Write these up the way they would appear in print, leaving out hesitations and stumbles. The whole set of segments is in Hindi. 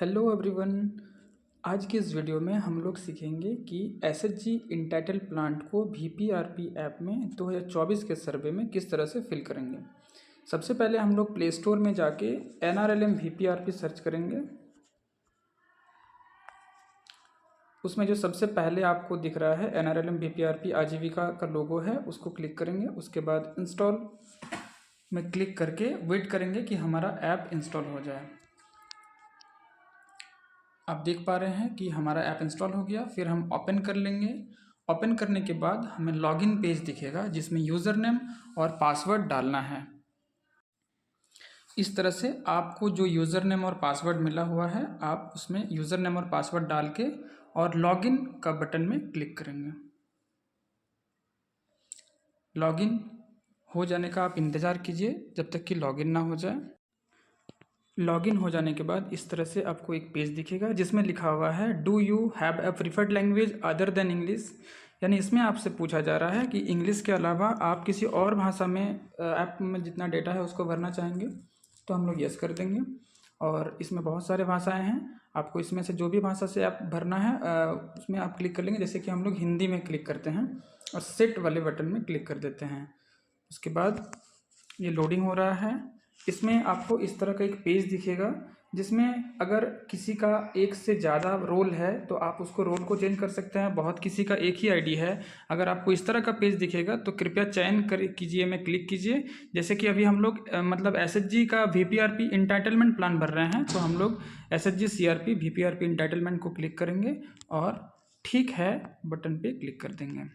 Hello everyone. आज की इस वीडियो में हम लोग सीखेंगे कि एसएचजी इंटाइटल प्लांट को वीपीआरपी ऐप में 2024 के सर्वे में किस तरह से फिल करेंगे। सबसे पहले हम लोग प्ले स्टोर में जाके NRLM वीपीआरपी सर्च करेंगे। उसमें जो सबसे पहले आपको दिख रहा है NRLM वीपीआरपी आजीविका का लोगो है, उसको क्लिक करेंगे। उसके बाद इंस्टॉल में क्लिक करके वेट करेंगे कि हमारा ऐप इंस्टॉल हो जाए। आप देख पा रहे हैं कि हमारा ऐप इंस्टॉल हो गया। फिर हम ओपन कर लेंगे। ओपन करने के बाद हमें लॉगिन पेज दिखेगा जिसमें यूज़र नेम और पासवर्ड डालना है। इस तरह से आपको जो यूज़र नेम और पासवर्ड मिला हुआ है, आप उसमें यूज़र नेम और पासवर्ड डाल के और लॉगिन का बटन में क्लिक करेंगे। लॉगिन हो जाने का आप इंतज़ार कीजिए जब तक कि लॉगिन ना हो जाए। लॉगिन हो जाने के बाद इस तरह से आपको एक पेज दिखेगा जिसमें लिखा हुआ है do you have a preferred language other than English. यानी इसमें आपसे पूछा जा रहा है कि इंग्लिश के अलावा आप किसी और भाषा में ऐप में जितना डेटा है उसको भरना चाहेंगे, तो हम लोग यस कर देंगे। और इसमें बहुत सारे भाषाएं हैं, आपको इसमें से जो भी भाषा से आप भरना है उसमें आप क्लिक कर लेंगे। जैसे कि हम लोग हिंदी में क्लिक करते हैं और सेट वाले बटन में क्लिक कर देते हैं। उसके बाद ये लोडिंग हो रहा है। इसमें आपको इस तरह का एक पेज दिखेगा जिसमें अगर किसी का एक से ज़्यादा रोल है तो आप उसको रोल को चेंज कर सकते हैं। बहुत किसी का एक ही आईडी है। अगर आपको इस तरह का पेज दिखेगा तो कृपया चयन कर कीजिए में क्लिक कीजिए। जैसे कि अभी हम लोग मतलब एसएचजी का वीपीआरपी इंटाइटलमेंट प्लान भर रहे हैं, तो हम लोग एसएचजी सीआरपी वीपीआरपी इंटाइटलमेंट को क्लिक करेंगे और ठीक है बटन पे क्लिक कर देंगे।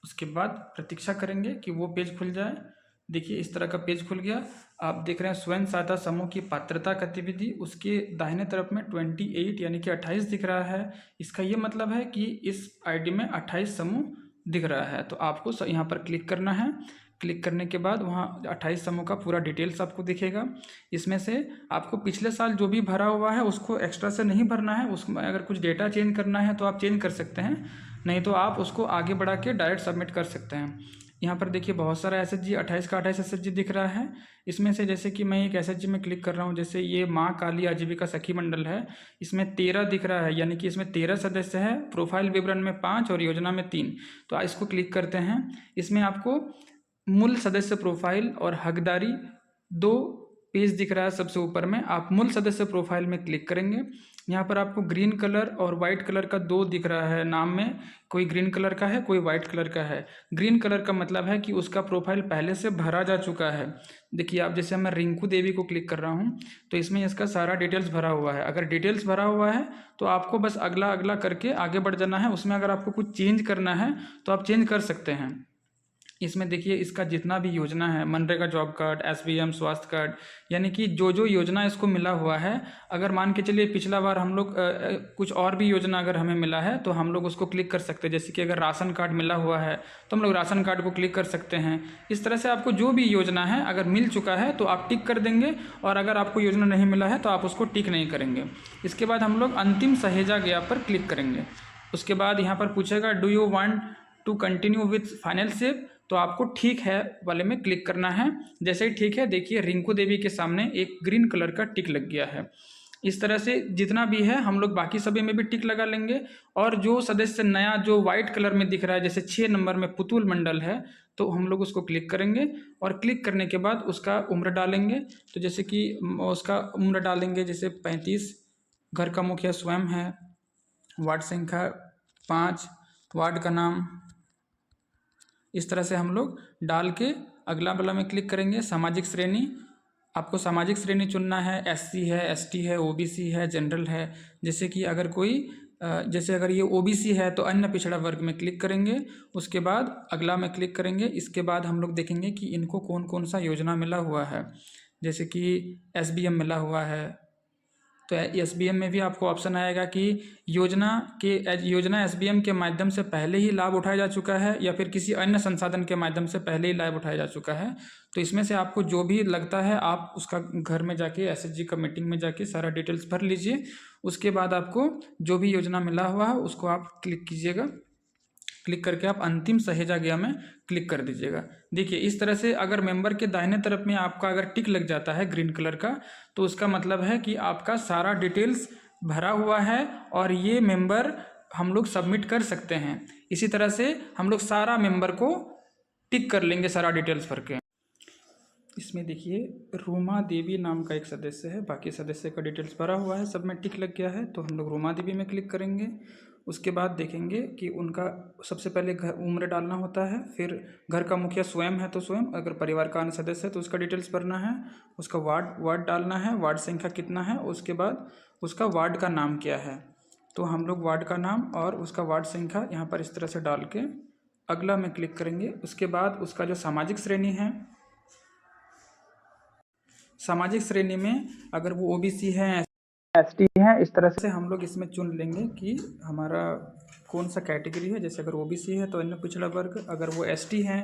उसके बाद प्रतीक्षा करेंगे कि वो पेज खुल जाए। देखिए इस तरह का पेज खुल गया। आप देख रहे हैं स्वयं सहायता समूह की पात्रता गतिविधि, उसके दाहिने तरफ में 28 यानी कि 28 दिख रहा है। इसका ये मतलब है कि इस आईडी में 28 समूह दिख रहा है। तो आपको यहाँ पर क्लिक करना है। क्लिक करने के बाद वहाँ 28 समूह का पूरा डिटेल्स आपको दिखेगा। इसमें से आपको पिछले साल जो भी भरा हुआ है उसको एक्स्ट्रा से नहीं भरना है। उसमें अगर कुछ डेटा चेंज करना है तो आप चेंज कर सकते हैं, नहीं तो आप उसको आगे बढ़ा के डायरेक्ट सबमिट कर सकते हैं। यहाँ पर देखिए बहुत सारा एसएचजी 28 का 28 एसएचजी दिख रहा है। इसमें से जैसे कि मैं एक एसएचजी में क्लिक कर रहा हूँ, जैसे ये माँ काली आजीविका सखी मंडल है, इसमें 13 दिख रहा है, यानी कि इसमें 13 सदस्य है। प्रोफाइल विवरण में 5 और योजना में 3। तो इसको क्लिक करते हैं। इसमें आपको मूल सदस्य प्रोफाइल और हकदारी 2 पेज दिख रहा है सबसे ऊपर में। आप मूल सदस्य प्रोफाइल में क्लिक करेंगे। यहाँ पर आपको ग्रीन कलर और वाइट कलर का 2 दिख रहा है नाम में, कोई ग्रीन कलर का है कोई वाइट कलर का है। ग्रीन कलर का मतलब है कि उसका प्रोफाइल पहले से भरा जा चुका है। देखिए आप जैसे मैं रिंकू देवी को क्लिक कर रहा हूँ तो इसमें इसका सारा डिटेल्स भरा हुआ है। अगर डिटेल्स भरा हुआ है तो आपको बस अगला अगला करके आगे बढ़ जाना है। उसमें अगर आपको कुछ चेंज करना है तो आप चेंज कर सकते हैं। इसमें देखिए इसका जितना भी योजना है, मनरेगा जॉब कार्ड, एसबीएम स्वास्थ्य कार्ड, यानी कि जो जो योजना इसको मिला हुआ है, अगर मान के चलिए पिछला बार हम लोग कुछ और भी योजना अगर हमें मिला है तो हम लोग उसको क्लिक कर सकते हैं। जैसे कि अगर राशन कार्ड मिला हुआ है तो हम लोग राशन कार्ड को क्लिक कर सकते हैं। इस तरह से आपको जो भी योजना है अगर मिल चुका है तो आप टिक कर देंगे, और अगर आपको योजना नहीं मिला है तो आप उसको टिक नहीं करेंगे। इसके बाद हम लोग अंतिम सहेजा गया पर क्लिक करेंगे। उसके बाद यहाँ पर पूछेगा do you want to continue with final shape, तो आपको ठीक है वाले में क्लिक करना है। जैसे ही ठीक है, देखिए रिंकू देवी के सामने एक ग्रीन कलर का टिक लग गया है। इस तरह से जितना भी है हम लोग बाकी सभी में भी टिक लगा लेंगे। और जो सदस्य नया जो वाइट कलर में दिख रहा है, जैसे 6 नंबर में पुतुल मंडल है, तो हम लोग उसको क्लिक करेंगे और क्लिक करने के बाद उसका उम्र डालेंगे। तो जैसे कि उसका उम्र डालेंगे जैसे 35, घर का मुखिया स्वयं है, वार्ड संख्या 5, वार्ड का नाम, इस तरह से हम लोग डाल के अगला वाला में क्लिक करेंगे। सामाजिक श्रेणी, आपको सामाजिक श्रेणी चुनना है, एससी है, एसटी है, ओबीसी है, जनरल है। जैसे कि अगर कोई जैसे अगर ये ओबीसी है तो अन्य पिछड़ा वर्ग में क्लिक करेंगे। उसके बाद अगला में क्लिक करेंगे। इसके बाद हम लोग देखेंगे कि इनको कौन कौन सा योजना मिला हुआ है। जैसे कि एसबीएम मिला हुआ है, तो एसबीएम में भी आपको ऑप्शन आएगा कि योजना एसबीएम के माध्यम से पहले ही लाभ उठाया जा चुका है या फिर किसी अन्य संसाधन के माध्यम से पहले ही लाभ उठाया जा चुका है। तो इसमें से आपको जो भी लगता है आप उसका घर में जाके एसएचजी का मीटिंग में जाके सारा डिटेल्स भर लीजिए। उसके बाद आपको जो भी योजना मिला हुआ है उसको आप क्लिक कीजिएगा। क्लिक करके आप अंतिम सहेजा गया में क्लिक कर दीजिएगा। देखिए इस तरह से अगर मेंबर के दाहिने तरफ में आपका अगर टिक लग जाता है ग्रीन कलर का, तो उसका मतलब है कि आपका सारा डिटेल्स भरा हुआ है और ये मेंबर हम लोग सबमिट कर सकते हैं। इसी तरह से हम लोग सारा मेंबर को टिक कर लेंगे सारा डिटेल्स भर के। इसमें देखिए रूमा देवी नाम का एक सदस्य है, बाकी सदस्य का डिटेल्स भरा हुआ है, सब में टिक लग गया है। तो हम लोग रूमा देवी में क्लिक करेंगे। उसके बाद देखेंगे कि उनका सबसे पहले घर उम्र डालना होता है, फिर घर का मुखिया स्वयं है तो स्वयं, अगर परिवार का अन्य सदस्य है तो उसका डिटेल्स भरना है, उसका वार्ड डालना है, वार्ड संख्या कितना है, उसके बाद उसका वार्ड का नाम क्या है। तो हम लोग वार्ड का नाम और उसका वार्ड संख्या यहाँ पर इस तरह से डाल के अगला में क्लिक करेंगे। उसके बाद उसका जो सामाजिक श्रेणी है, सामाजिक श्रेणी में अगर वो ओबीसी है, एसटी है, इस तरह से हम लोग इसमें चुन लेंगे कि हमारा कौन सा कैटेगरी है। जैसे अगर ओबीसी है तो अन्य पिछड़ा वर्ग, अगर वो एसटी है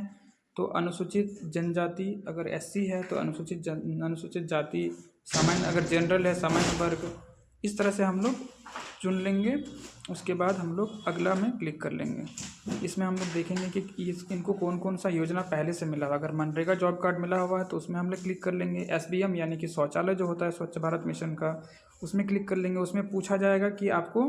तो अनुसूचित जनजाति, अगर एससी है तो अनुसूचित जाति, सामान्य अगर जनरल है सामान्य वर्ग, इस तरह से हम लोग चुन लेंगे। उसके बाद हम लोग अगला में क्लिक कर लेंगे। इसमें हम लोग देखेंगे कि इनको कौन कौन सा योजना पहले से मिला हुआ। अगर मनरेगा जॉब कार्ड मिला हुआ है तो उसमें हम लोग क्लिक कर लेंगे। एसबीएम यानी कि शौचालय जो होता है स्वच्छ भारत मिशन का, उसमें क्लिक कर लेंगे। उसमें पूछा जाएगा कि आपको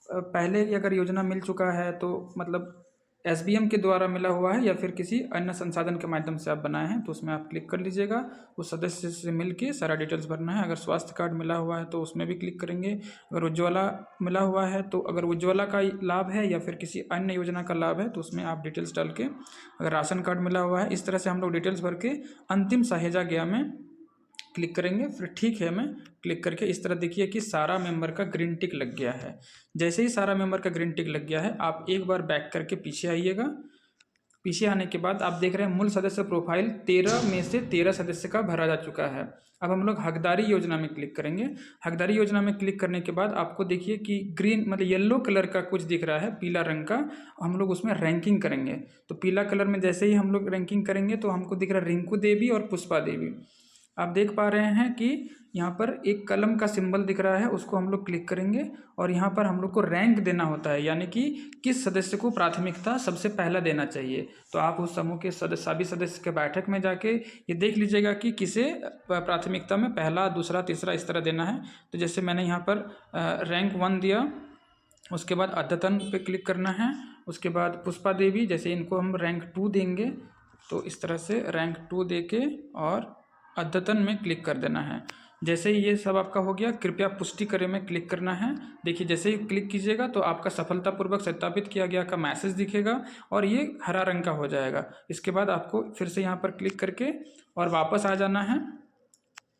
पहले अगर योजना मिल चुका है तो मतलब एसबीएम के द्वारा मिला हुआ है या फिर किसी अन्य संसाधन के माध्यम से आप बनाए हैं, तो उसमें आप क्लिक कर लीजिएगा। उस सदस्य से मिल के सारा डिटेल्स भरना है। अगर स्वास्थ्य कार्ड मिला हुआ है तो उसमें भी क्लिक करेंगे। अगर उज्ज्वला मिला हुआ है तो अगर उज्ज्वला का लाभ है या फिर किसी अन्य योजना का लाभ है तो उसमें आप डिटेल्स डाल के, अगर राशन कार्ड मिला हुआ है, इस तरह से हम लोग डिटेल्स भर के अंतिम सहेजा गया में क्लिक करेंगे। फिर ठीक है में क्लिक करके इस तरह देखिए कि सारा मेंबर का ग्रीन टिक लग गया है। जैसे ही सारा मेंबर का ग्रीन टिक लग गया है, आप एक बार बैक करके पीछे आइएगा। पीछे आने के बाद आप देख रहे हैं मूल सदस्य प्रोफाइल 13 में से 13 सदस्य का भरा जा चुका है। अब हम लोग हकदारी योजना में क्लिक करेंगे। हकदारी योजना में क्लिक करने के बाद आपको देखिए कि ग्रीन मतलब येलो कलर का कुछ दिख रहा है, पीला रंग का। हम लोग उसमें रैंकिंग करेंगे। तो पीला कलर में जैसे ही हम लोग रैंकिंग करेंगे तो हमको दिख रहा है रिंकू देवी और पुष्पा देवी। आप देख पा रहे हैं कि यहाँ पर एक कलम का सिंबल दिख रहा है, उसको हम लोग क्लिक करेंगे और यहाँ पर हम लोग को रैंक देना होता है, यानी कि किस सदस्य को प्राथमिकता सबसे पहला देना चाहिए। तो आप उस समूह के सभी सदस्य के बैठक में जाके ये देख लीजिएगा कि किसे प्राथमिकता में पहला, दूसरा, तीसरा इस तरह देना है। तो जैसे मैंने यहाँ पर रैंक 1 दिया। उसके बाद अद्यतन पे क्लिक करना है। उसके बाद पुष्पा देवी, जैसे इनको हम रैंक 2 देंगे तो इस तरह से रैंक 2 दे के और अद्यतन में क्लिक कर देना है। जैसे ही ये सब आपका हो गया, कृपया पुष्टि करें में क्लिक करना है। देखिए जैसे ही क्लिक कीजिएगा तो आपका सफलतापूर्वक सत्यापित किया गया का मैसेज दिखेगा और ये हरा रंग का हो जाएगा। इसके बाद आपको फिर से यहाँ पर क्लिक करके और वापस आ जाना है,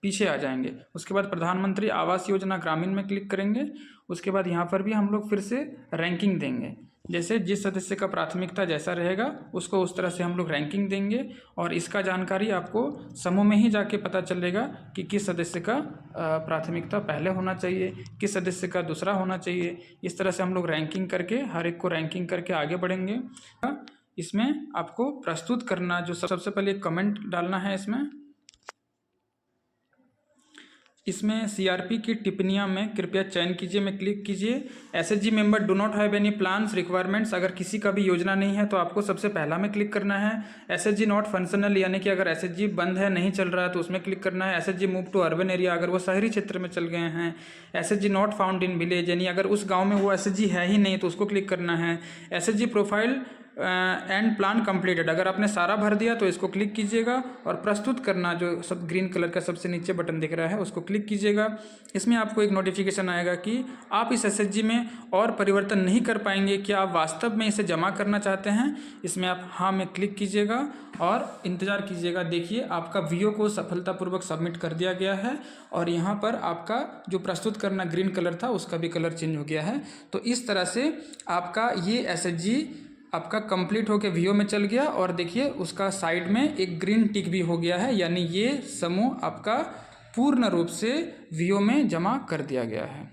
पीछे आ जाएंगे। उसके बाद प्रधानमंत्री आवास योजना ग्रामीण में क्लिक करेंगे। उसके बाद यहाँ पर भी हम लोग फिर से रैंकिंग देंगे। जैसे जिस सदस्य का प्राथमिकता जैसा रहेगा उसको उस तरह से हम लोग रैंकिंग देंगे और इसका जानकारी आपको समूह में ही जाके पता चलेगा कि किस सदस्य का प्राथमिकता पहले होना चाहिए, किस सदस्य का दूसरा होना चाहिए। इस तरह से हम लोग रैंकिंग करके हर एक को रैंकिंग करके आगे बढ़ेंगे। इसमें आपको प्रस्तुत करना, जो सबसे पहले कमेंट डालना है इसमें सीआरपी की टिप्पणियां में कृपया चयन कीजिए में क्लिक कीजिए। SHG member do not have any plans requirements, अगर किसी का भी योजना नहीं है तो आपको सबसे पहला में क्लिक करना है। एसएचजी नॉट फंक्शनल, यानी कि अगर एसएचजी बंद है, नहीं चल रहा है तो उसमें क्लिक करना है। SHG move to urban area, अगर वो शहरी क्षेत्र में चल गए हैं। SHG not found in village, यानी अगर उस गाँव में वो एसएचजी है ही नहीं तो उसको क्लिक करना है। SHG profile and plan completed, अगर आपने सारा भर दिया तो इसको क्लिक कीजिएगा और प्रस्तुत करना, जो सब ग्रीन कलर का सबसे नीचे बटन दिख रहा है उसको क्लिक कीजिएगा। इसमें आपको एक नोटिफिकेशन आएगा कि आप इस एसएचजी में और परिवर्तन नहीं कर पाएंगे, क्या आप वास्तव में इसे जमा करना चाहते हैं। इसमें आप हाँ में क्लिक कीजिएगा और इंतज़ार कीजिएगा। देखिए आपका वीओ को सफलतापूर्वक सबमिट कर दिया गया है और यहाँ पर आपका जो प्रस्तुत करना ग्रीन कलर था उसका भी कलर चेंज हो गया है। तो इस तरह से आपका ये एसएचजी आपका कंप्लीट होकर वीओ में चल गया और देखिए उसका साइड में एक ग्रीन टिक भी हो गया है, यानी ये समूह आपका पूर्ण रूप से वीओ में जमा कर दिया गया है।